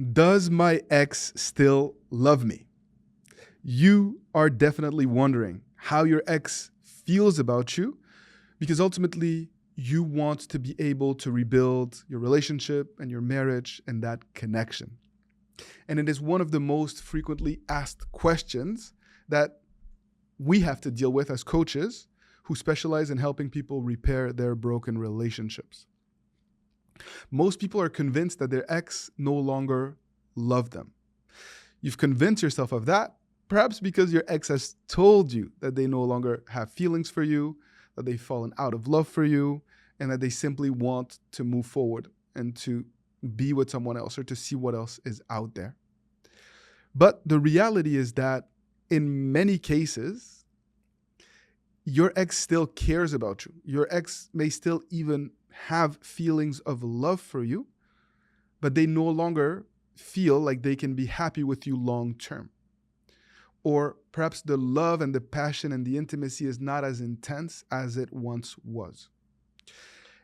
Does my ex still love me? You are definitely wondering how your ex feels about you because ultimately you want to be able to rebuild your relationship and your marriage and that connection. And it is one of the most frequently asked questions that we have to deal with as coaches who specialize in helping people repair their broken relationships. Most people are convinced that their ex no longer love them. You've convinced yourself of that, perhaps because your ex has told you that they no longer have feelings for you, that they've fallen out of love for you, and that they simply want to move forward and to be with someone else or to see what else is out there. But the reality is that in many cases, your ex still cares about you. Your ex may still even have feelings of love for you, but they no longer feel like they can be happy with you long term. Or perhaps the love and the passion and the intimacy is not as intense as it once was.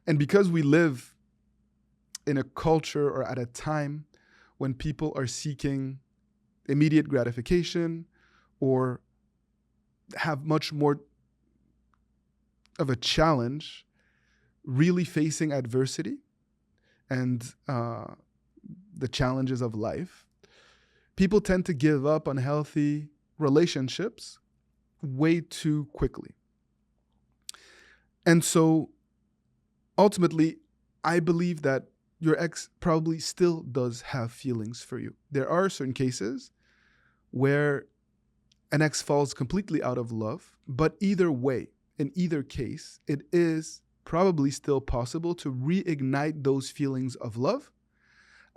And because we live in a culture or at a time when people are seeking immediate gratification or have much more of a challenge really facing adversity and the challenges of life, people tend to give up on healthy relationships way too quickly. And so ultimately, I believe that your ex probably still does have feelings for you. There are certain cases where an ex falls completely out of love, but either way, in either case, it is probably still possible to reignite those feelings of love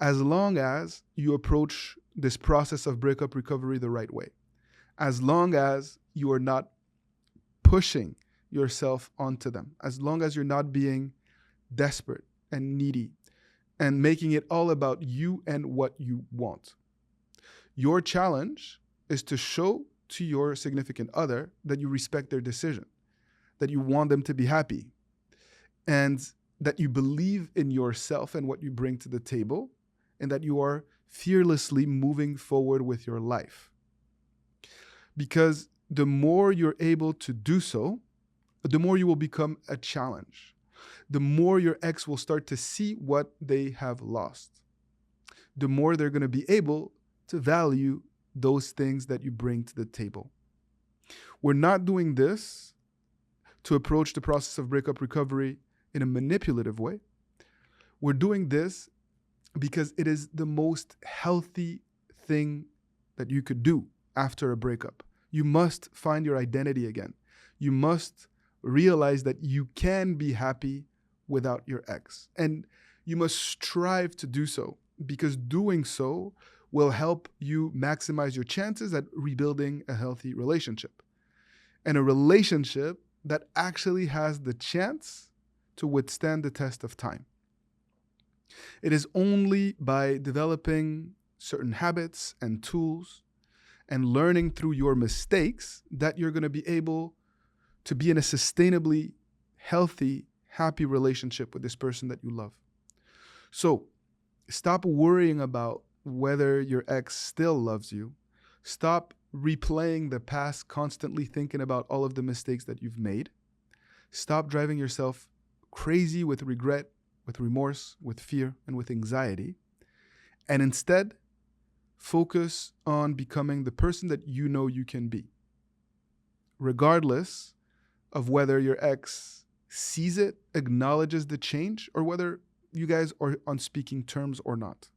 as long as you approach this process of breakup recovery the right way. As long as you are not pushing yourself onto them, as long as you're not being desperate and needy and making it all about you and what you want. Your challenge is to show to your significant other that you respect their decision, that you want them to be happy, and that you believe in yourself and what you bring to the table, and that you are fearlessly moving forward with your life. Because the more you're able to do so, the more you will become a challenge. The more your ex will start to see what they have lost. The more they're going to be able to value those things that you bring to the table. We're not doing this to approach the process of breakup recovery in a manipulative way. We're doing this because it is the most healthy thing that you could do after a breakup. You must find your identity again. You must realize that you can be happy without your ex. And you must strive to do so, because doing so will help you maximize your chances at rebuilding a healthy relationship. And a relationship that actually has the chance to withstand the test of time. It is only by developing certain habits and tools and learning through your mistakes that you're going to be able to be in a sustainably healthy, happy relationship with this person that you love. So stop worrying about whether your ex still loves you. Stop replaying the past, constantly thinking about all of the mistakes that you've made. Stop driving yourself crazy with regret, with remorse, with fear, and with anxiety. And instead, focus on becoming the person that you know you can be, regardless of whether your ex sees it, acknowledges the change, or whether you guys are on speaking terms or not.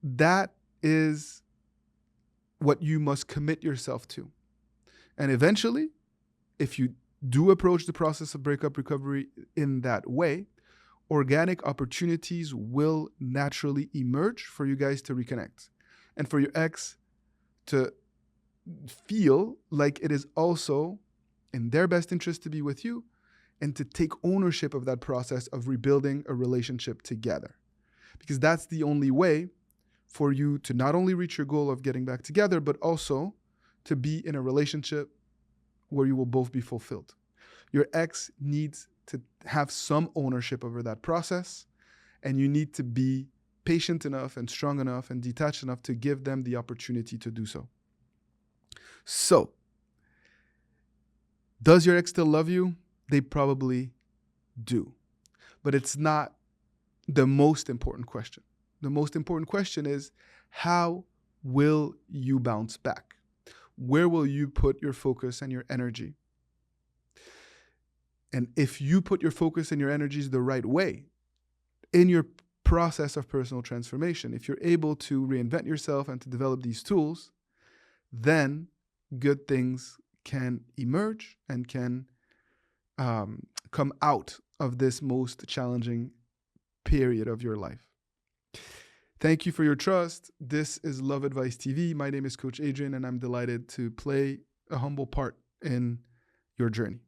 That is what you must commit yourself to. And eventually, if you do approach the process of breakup recovery in that way, organic opportunities will naturally emerge for you guys to reconnect and for your ex to feel like it is also in their best interest to be with you and to take ownership of that process of rebuilding a relationship together. Because that's the only way for you to not only reach your goal of getting back together, but also to be in a relationship where you will both be fulfilled. Your ex needs to have some ownership over that process, and you need to be patient enough and strong enough and detached enough to give them the opportunity to do so. So, does your ex still love you? They probably do. But it's not the most important question. The most important question is, how will you bounce back? Where will you put your focus and your energy? And if you put your focus and your energies the right way in your process of personal transformation, if you're able to reinvent yourself and to develop these tools, then good things can emerge and can come out of this most challenging period of your life. Thank you for your trust. This is Love Advice TV. My name is Coach Adrian, and I'm delighted to play a humble part in your journey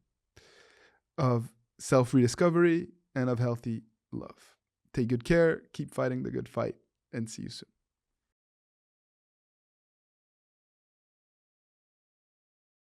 of self-rediscovery and of healthy love. Take good care, keep fighting the good fight, and see you soon.